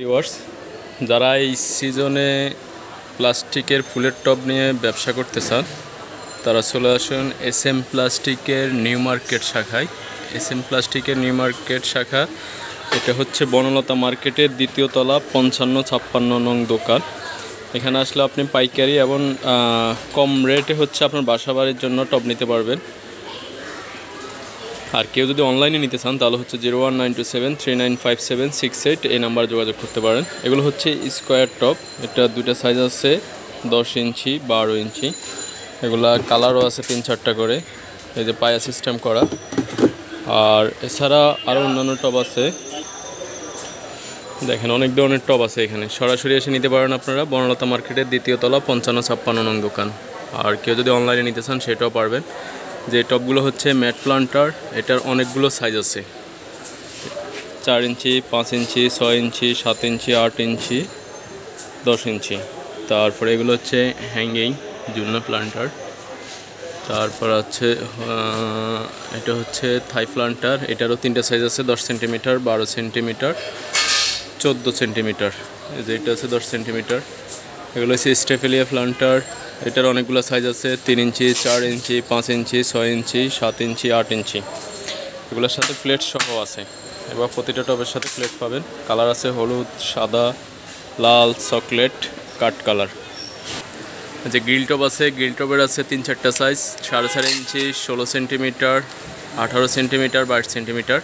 Viewers, যারা এই সিজনে প্লাস্টিকের ফুলের টব নিয়ে ব্যবসা করতে চান তারা চলে আসুন SM প্লাস্টিকের নিউ মার্কেট শাখায়। SM প্লাস্টিকের নিউ মার্কেট শাখা, এটা হচ্ছে বনলতা মার্কেটের দ্বিতীয় তলা 55-56 নং দোকান। এখানে আসলে আপনি পাইকারি এবং কম রেটে হচ্ছে আপনার বাসাবাড়ির জন্য টব নিতে পারবেন। আর কেউ যদি অনলাইনে নিতে চান তাহলে হচ্ছে 01927395768 এই নাম্বারে যোগাযোগ করতে পারেন। এগুলো হচ্ছে স্কোয়ার টপ, এটা দুইটা সাইজ আছে, 10 ইঞ্চি 12 ইঞ্চি। এগুলা কালারও আছে 3-4টা করে, এই যে পায়া সিস্টেম করা। আর এছাড়া আরও অন্যান্য টব আছে, দেখেন অনেক ধরনের টব আছে এখানে। সরাসরি এসে নিতে পারেন আপনারা, বনলতা মার্কেটের দ্বিতীয় তলা 55-56 নং দোকান। আর কেউ যদি অনলাইনে নিতে চান সেটাও পারবেন। যে টবগুলো হচ্ছে ম্যাট প্লান্টার, এটার অনেকগুলো সাইজ আছে, 4 ইঞ্চি 5 ইঞ্চি 6 ইঞ্চি 7 ইঞ্চি 8 ইঞ্চি 10 ইঞ্চি। তারপরে এগুলো হচ্ছে হ্যাঙ্গিং জুলনা প্লান্টার। তারপর আছে এটা হচ্ছে থাই প্লান্টার, এটারও 3টা সাইজ আছে, 10 সেন্টিমিটার 12 সেন্টিমিটার 14 সেন্টিমিটার। এই যে এটা আছে 10 সেন্টিমিটার। এগুলো হচ্ছে স্টেফেলিয়া প্লান্টার, এটার অনেকগুলো সাইজ আছে, 3 ইঞ্চি 4 ইঞ্চি 5 ইঞ্চি 6 ইঞ্চি 7 ইঞ্চি 8 ইঞ্চি। এগুলোর সাথে প্লেট সহ আছে, এবার প্রতিটা টবের সাথে প্লেট পাবেন। কালার আছে হলুদ, সাদা, লাল, চকলেট, কাঠ কালার। যে গ্রিল টব আছে, গ্রিল টবের আছে 3-4টা সাইজ, 4.5 ইঞ্চি 16 সেন্টিমিটার 18 সেন্টিমিটার 22 সেন্টিমিটার।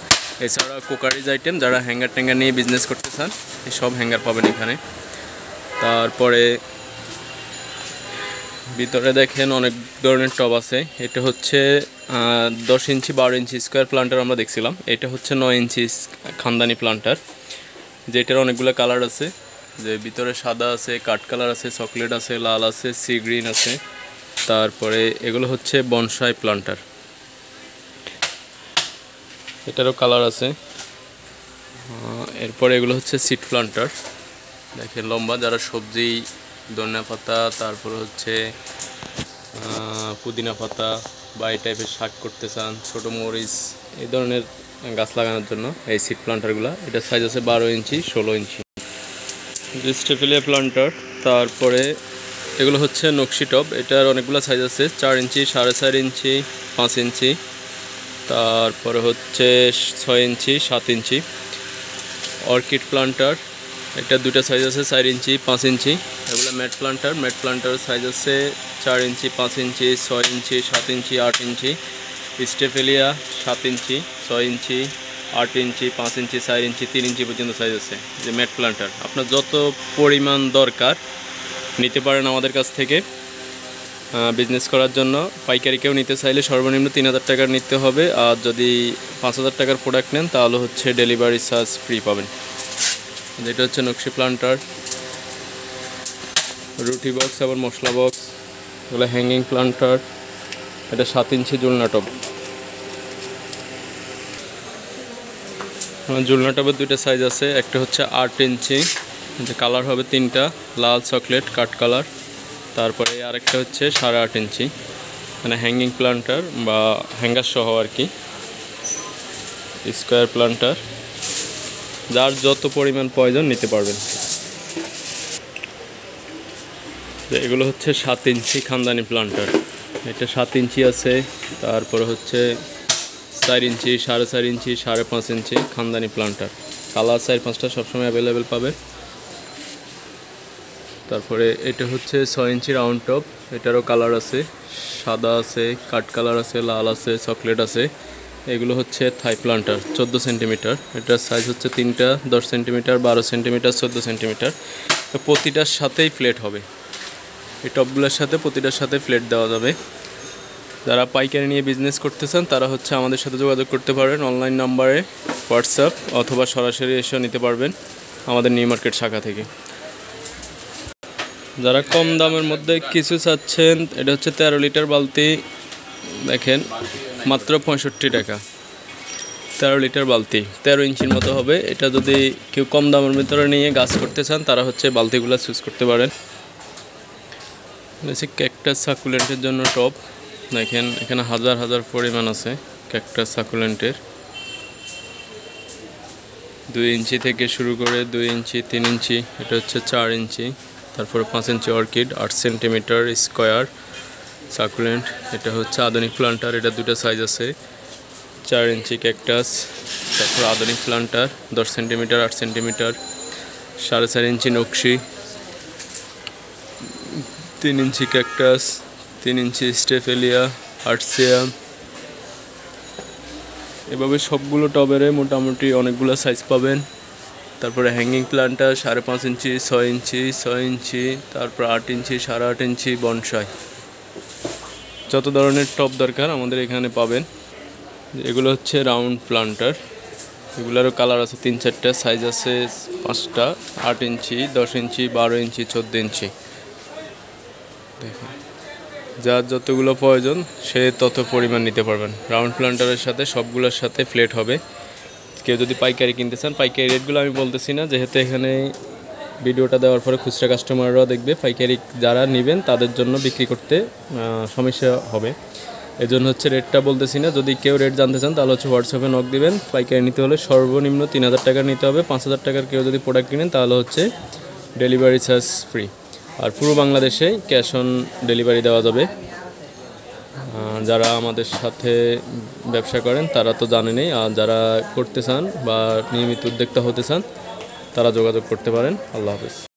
এছাড়া কুকারিজ আইটেম, যারা হ্যাঙ্গার ট্যাঙ্গার নিয়ে বিজনেস করতে চান এই সব হ্যাঙ্গার পাবেন এখানে। তারপরে ভিতরে দেখেন অনেক ধরনের টব আছে। এটা হচ্ছে 10 ইঞ্চি 12 ইঞ্চি স্কোয়ার প্লান্টার আমরা দেখছিলাম, এটা হচ্ছে 9 ইঞ্চি খানদানি প্লান্টার, যেটার অনেকগুলো কালার আছে। যে ভিতরে সাদা আছে, কাঠ কালার আছে, চকলেট আছে, লাল আছে, সি গ্রিন আছে। তারপরে এগুলো হচ্ছে বনসাই প্লান্টার, এটারও কালার আছে। এরপরে এগুলো হচ্ছে সিড প্লান্টার, দেখেন লম্বা, যারা সবজি, ধনিয়া পাতা, তারপর হচ্ছে পুদিনা পাতা বা এই টাইপের শাক করতে চান, ছোটো মরিচ, এই ধরনের গাছ লাগানোর জন্য এই সিড প্লান্টারগুলো। এটা সাইজ আছে 12 ইঞ্চি 16 ইঞ্চি। স্টেফেলিয়া প্লান্টার। তারপরে এগুলো হচ্ছে নকশি টব, এটার অনেকগুলো সাইজ আছে, 4 ইঞ্চি 4.5 ইঞ্চি 5 ইঞ্চি। তারপরে হচ্ছে 6 ইঞ্চি 7 ইঞ্চি। অর্কিড প্লান্টার, এটা দুটা সাইজ আছে, 4 ইঞ্চি 5 ইঞ্চি। এগুলো mat planter, mat planter size আছে 4 ইঞ্চি 5 ইঞ্চি 6 ইঞ্চি 7 ইঞ্চি 8 ইঞ্চি। স্টেফেলিয়া 7 ইঞ্চি 6 ইঞ্চি 8 ইঞ্চি 5 ইঞ্চি 4 ইঞ্চি 3 ইঞ্চি পর্যন্ত সাইজ আছে। যে ম্যাট প্লান্টার আপনার যত পরিমাণ দরকার নিতে পারেন আমাদের কাছ থেকে। বিজনেস করার জন্য পাইকারি কেউ নিতে চাইলে সর্বনিম্ন 3000 টাকার নিতে হবে, আর যদি 5000 টাকার প্রোডাক্ট নেন তাহলে হচ্ছে ডেলিভারি চার্জ ফ্রি পাবেন। যেটা হচ্ছে নকশি প্লান্টার, রুটি বক্স আবার মশলা বক্স। এগুলো হ্যাঙ্গিং প্লান্টার, এটা 7 ইঞ্চি জুলনা টব। জুলনা টবের দুইটা সাইজ আছে, একটা হচ্ছে 8 ইঞ্চি, যে কালার হবে 3টা, লাল, চকলেট, কাঠ কালার। তারপরে আরেকটা হচ্ছে 8.5 ইঞ্চি, মানে হ্যাঙ্গিং প্লান্টার বা হ্যাঙ্গার সহ আর কি। স্কোয়ার প্লান্টার, যার যত পরিমাণ প্রয়োজন নিতে পারবেন। এগুলো হচ্ছে 7 ইঞ্চি খানদানি প্লান্টার, এটা 7 ইঞ্চি আছে। তারপরে হচ্ছে 4 ইঞ্চি 4.5 ইঞ্চি 5.5 ইঞ্চি খানদানি প্লান্টার। কালার 4-5টা সবসময় অ্যাভেলেবেল পাবে। তারপরে এটা হচ্ছে 6 ইঞ্চি রাউন্ড টপ, এটারও কালার আছে, সাদা আছে, কাঠ কালার আছে, লাল আছে, চকলেট আছে। এগুলো হচ্ছে থাই প্লান্টার, 14 সেন্টিমিটার। এটার সাইজ হচ্ছে 3টা, 10 সেন্টিমিটার 12 সেন্টিমিটার 14 সেন্টিমিটার। প্রতিটার সাথেই প্লেট হবে, এই টপগুলোর সাথে প্রতিটার সাথে প্লেট দেওয়া যাবে। যারা পাইকারি নিয়ে বিজনেস করতে চান তারা হচ্ছে আমাদের সাথে যোগাযোগ করতে পারেন অনলাইন নাম্বারে, হোয়াটসঅ্যাপ, অথবা সরাসরি এসেও নিতে পারবেন আমাদের নিউ মার্কেট শাখা থেকে। যারা কম দামের মধ্যে কিছু চাচ্ছেন, এটা হচ্ছে 13 লিটার বালতি, দেখেন মাত্র 65 টাকা। 13 লিটার বালতি, 13 ইঞ্চির মতো হবে। এটা যদি কেউ কম দামের ভিতরে নিয়ে গাছ করতে চান তারা হচ্ছে বালতিগুলো চুজ করতে পারেন। ক্যাকটাস সাকুলেন্টের জন্য টপ, দেখেন এখানে হাজার হাজার পরিমাণ আছে ক্যাকটাস সাকুলেন্টের। 2 ইঞ্চি থেকে শুরু করে 2 ইঞ্চি, 3 ইঞ্চি, এটা হচ্ছে 4 ইঞ্চি, তারপরে 5 ইঞ্চি অর্কিড, 8 সেন্টিমিটার স্কোয়ার সাকুলেন্ট, এটা হচ্ছে আধুনিক প্লান্টার, এটা দুটো সাইজ আছে, 4 ইঞ্চি ক্যাকটাস, তারপর আধুনিক প্লান্টার 10 সেন্টিমিটার, 8 সেন্টিমিটার, 4.5 ইঞ্চি নকশি, 3 ইঞ্চি ক্যাকটাস, 3 ইঞ্চি স্টেফেলিয়া, আর্টসিয়াম। এভাবে সবগুলো টবেরে মোটামুটি অনেকগুলো সাইজ পাবেন। তারপরে হ্যাঙ্গিং প্লান্টার 5.5 ইঞ্চি, 6 ইঞ্চি, 6 ইঞ্চি, তারপর 8 ইঞ্চি, 8.5 ইঞ্চি বনসাই। যত ধরনের টব দরকার আমাদের এখানে পাবেন। এগুলো হচ্ছে রাউন্ড প্লান্টার, এগুলোরও কালার আছে 3-4টা, সাইজ আছে 5টা, 8 ইঞ্চি, 10 ইঞ্চি, 12 ইঞ্চি, 14 ইঞ্চি। দেখুন, যার যতগুলো প্রয়োজন সে তত পরিমাণ নিতে পারবেন। রাউন্ড প্লান্টারের সাথে সবগুলোর সাথে ফ্লেট হবে। কেউ যদি পাইকারি কিনতে চান, পাইকারি রেটগুলো আমি বলতেছি না, যেহেতু এখানে ভিডিওটা দেওয়ার পরে খুচরা কাস্টমাররাও দেখবে, পাইকারি যারা নেবেন তাদের জন্য বিক্রি করতে সমস্যা হবে, এজন্য হচ্ছে রেটটা বলতেছি না। যদি কেউ রেট জানতে চান তাহলে হচ্ছে হোয়াটসঅ্যাপে নক দিবেন। পাইকারি নিতে হলে সর্বনিম্ন 3000 টাকা নিতে হবে। 5000 টাকার কেউ যদি প্রোডাক্ট কিনেন তাহলে হচ্ছে ডেলিভারি চার্জ ফ্রি, আর পুরো বাংলাদেশে ক্যাশ অন ডেলিভারি দেওয়া যাবে। যারা আমাদের সাথে ব্যবসা করেন তারা তো জানেনই, আর যারা করতে চান বা নিয়মিত উদ্যোক্তা হতে চান তারা যোগাযোগ করতে পারেন। আল্লাহ হাফেজ।